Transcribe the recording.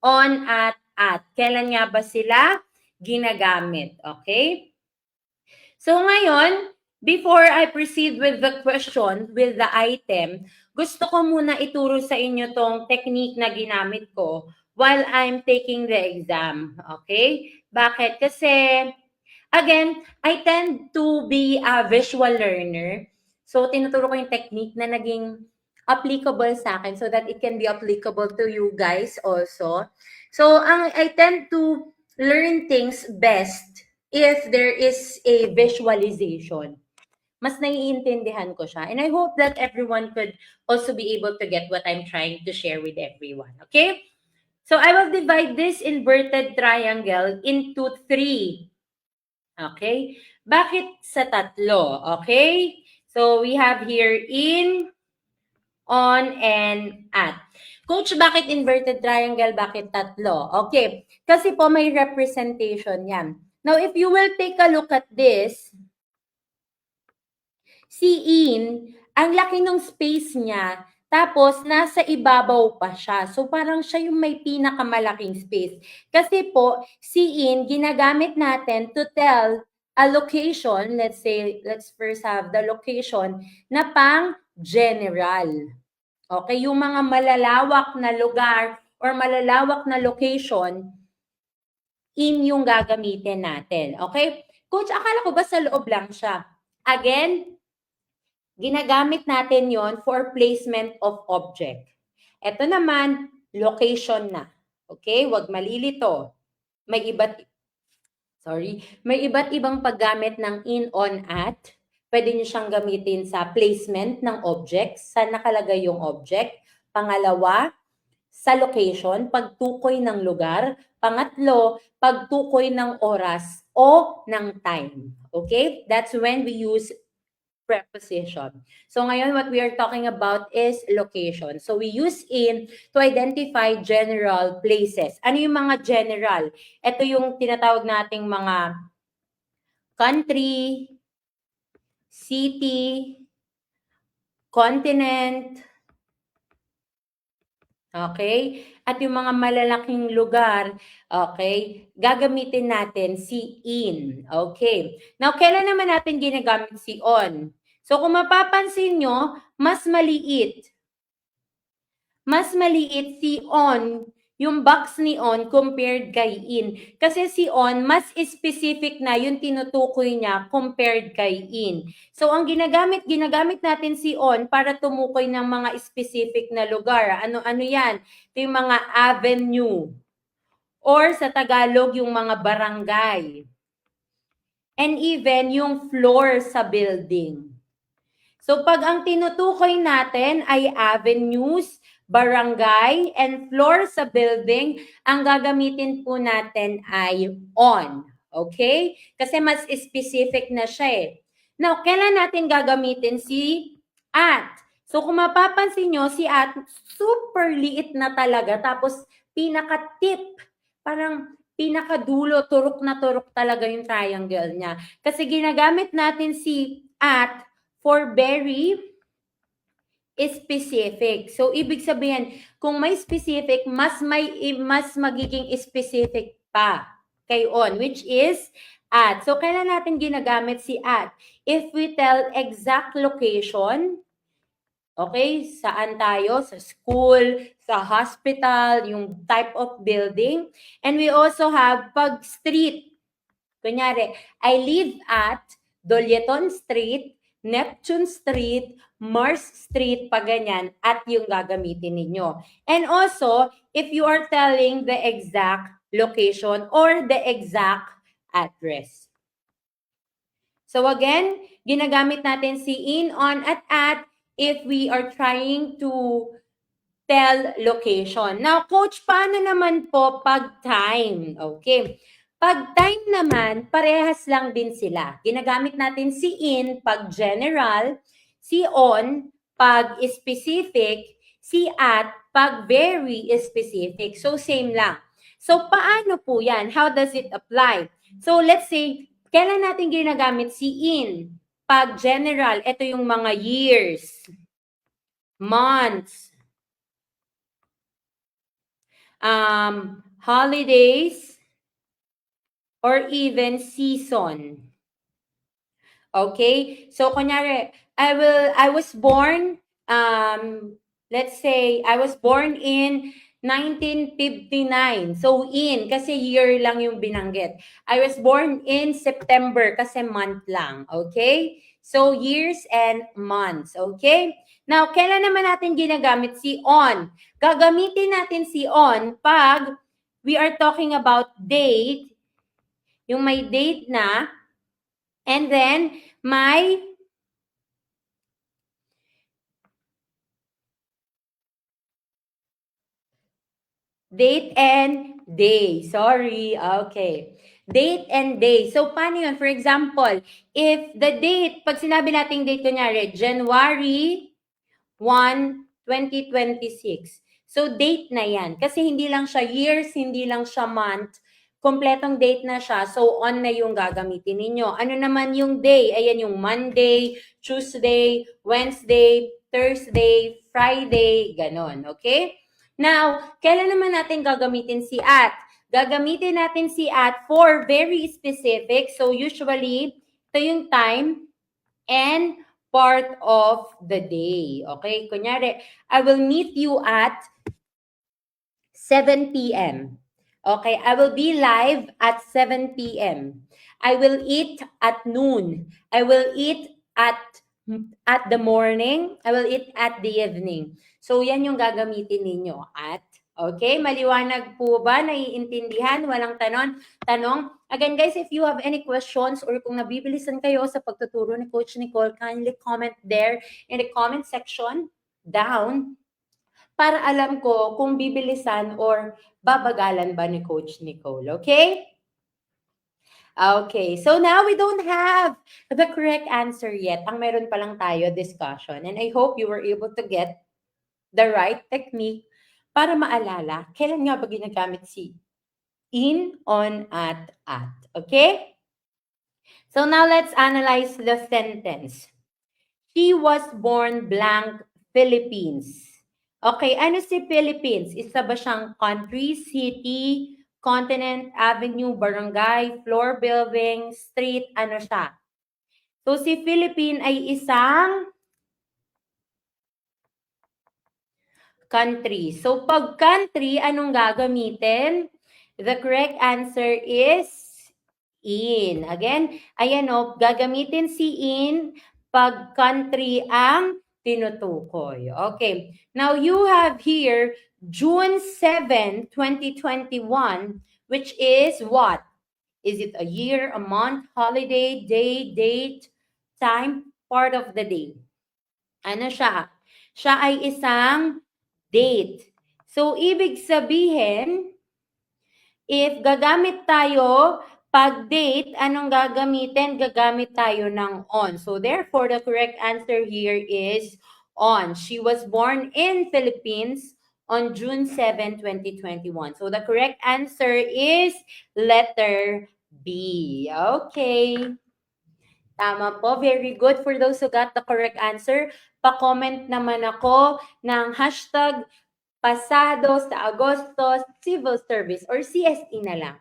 on, at. Kailan nga ba sila ginagamit? Okay? So ngayon, before I proceed with the question, with the item, gusto ko muna ituro sa inyo tong technique na ginamit ko while I'm taking the exam. Okay? Bakit? Kasi, again, I tend to be a visual learner. So, tinuturo ko yung technique na naging applicable sa akin so that it can be applicable to you guys also. So, I tend to learn things best if there is a visualization. Mas naiintindihan ko siya. And I hope that everyone could also be able to get what I'm trying to share with everyone. Okay? So, I will divide this inverted triangle into 3. Okay? Bakit sa 3? Okay? So, we have here in, on, and at. Coach, bakit inverted triangle? Bakit 3? Okay. Kasi po may representation yan. Now, if you will take a look at this, si In, ang laki ng space niya, tapos nasa ibabaw pa siya. So parang siya yung may pinakamalaking space. Kasi po, si In, ginagamit natin to tell a location, let's say, let's first have the location na pang general. Okay, yung mga malalawak na lugar or malalawak na location, in yung gagamitin natin. Okay? Coach, akala ko ba sa loob lang siya? Again, ginagamit natin yon for placement of object. Ito naman, location na. Okay? Huwag malilito. May iba't ibang paggamit ng in, on, at. Pwede nyo siyang gamitin sa placement ng object, saan nakalagay yung object. Pangalawa, sa location, pagtukoy ng lugar. Pangatlo, pagtukoy ng oras o ng time. Okay? That's when we use preposition. So ngayon, what we are talking about is location. So we use in to identify general places. Ano yung mga general? Ito yung tinatawag nating mga country, city, continent, okay? At yung mga malalaking lugar, okay, gagamitin natin si in. Okay. Now, kailan naman natin ginagamit si on? So, kung mapapansin nyo, mas maliit. Mas maliit si on, yung box ni on compared kay in. Kasi si on, mas specific na yung tinutukoy niya compared kay in. So, ang ginagamit natin si on para tumukoy ng mga specific na lugar. Ano yan? Ito yung mga avenue. Or sa Tagalog, yung mga barangay. And even yung floor sa building. So, pag ang tinutukoy natin ay avenues, barangay, and floor sa building, ang gagamitin po natin ay on. Okay? Kasi mas specific na siya eh. Now, kailan natin gagamitin si at? So, kung mapapansin nyo, si at, super liit na talaga. Tapos, pinaka-tip, parang pinakadulo, turok na turok talaga yung triangle niya. Kasi ginagamit natin si at for very specific. So, ibig sabihin, kung may specific, mas magiging specific pa kay on, which is at. So, kailan natin ginagamit si at? If we tell exact location, okay, saan tayo? Sa school, sa hospital, yung type of building. And we also have pag street. Kunyari, I live at Dolyeton Street, Neptune Street, Mars Street, pag ganyan, at yung gagamitin ninyo. And also, if you are telling the exact location or the exact address. So again, ginagamit natin si in, on, at if we are trying to tell location. Now, coach, paano naman po pag time? Okay. Pag time naman, parehas lang din sila. Ginagamit natin si in pag general, si on pag specific, si at pag very specific. So, same lang. So, paano po yan? How does it apply? So, let's say, kailan natin ginagamit si in? Pag general, ito yung mga years, months, holidays, or even season. Okay? So, kunyari, I was born, let's say, I was born in 1959. So, kasi year lang yung binanggit. I was born in September, kasi month lang. Okay? So, years and months. Okay? Now, kailan naman natin ginagamit si on? Gagamitin natin si on pag we are talking about date, yung may date na, and then may date and day. Sorry. Okay. Date and day. So, paano yun? For example, if the date, pag sinabi nating date, kunyari, January 1, 2026. So, date na yan. Kasi hindi lang siya years, hindi lang siya month. Kompletong date na siya. So, on na yung gagamitin ninyo. Ano naman yung day? Ayan yung Monday, Tuesday, Wednesday, Thursday, Friday, ganon. Okay? Now, kailan naman natin gagamitin si at? Gagamitin natin si at for very specific. So, usually, ito yung time and part of the day. Okay? Kunyari, I will meet you at 7 p.m. Okay? I will be live at 7 p.m. I will eat at noon. I will eat at the morning. I will eat at the evening. So, yan yung gagamitin ninyo. At, okay? Maliwanag po ba? Naiintindihan? Walang tanong? Again, guys, if you have any questions or kung nabibilisan kayo sa pagtuturo ni Coach Nicole, kindly comment there in the comment section down para alam ko kung bibilisan or babagalan ba ni Coach Nicole. Okay? Okay, so now we don't have the correct answer yet. Ang meron pa lang tayo, discussion. And I hope you were able to get the right technique para maalala kailan nga ba ginagamit si in, on, at. Okay? So now let's analyze the sentence. She was born blank, Philippines. Okay, ano si Philippines? Isa ba siyang country, city, continent, avenue, barangay, floor, building, street, ano siya? So, si Philippine ay isang country. So, pag country, anong gagamitin? The correct answer is in. Again, ayan o, gagamitin si in pag country ang tinutukoy. Okay. Now, you have here June 7, 2021, which is what? Is it a year, a month, holiday, day, date, time, part of the day? Ano siya? Siya ay isang date. So, ibig sabihin, if gagamit tayo pag date, anong gagamitin? Gagamit tayo ng on. So, therefore, the correct answer here is on. She was born in Philippines on June 7, 2021. So, the correct answer is letter B. Okay. Tama po. Very good. For those who got the correct answer, pa-comment naman ako ng hashtag pasado sa Agosto Civil Service or CSE na lang.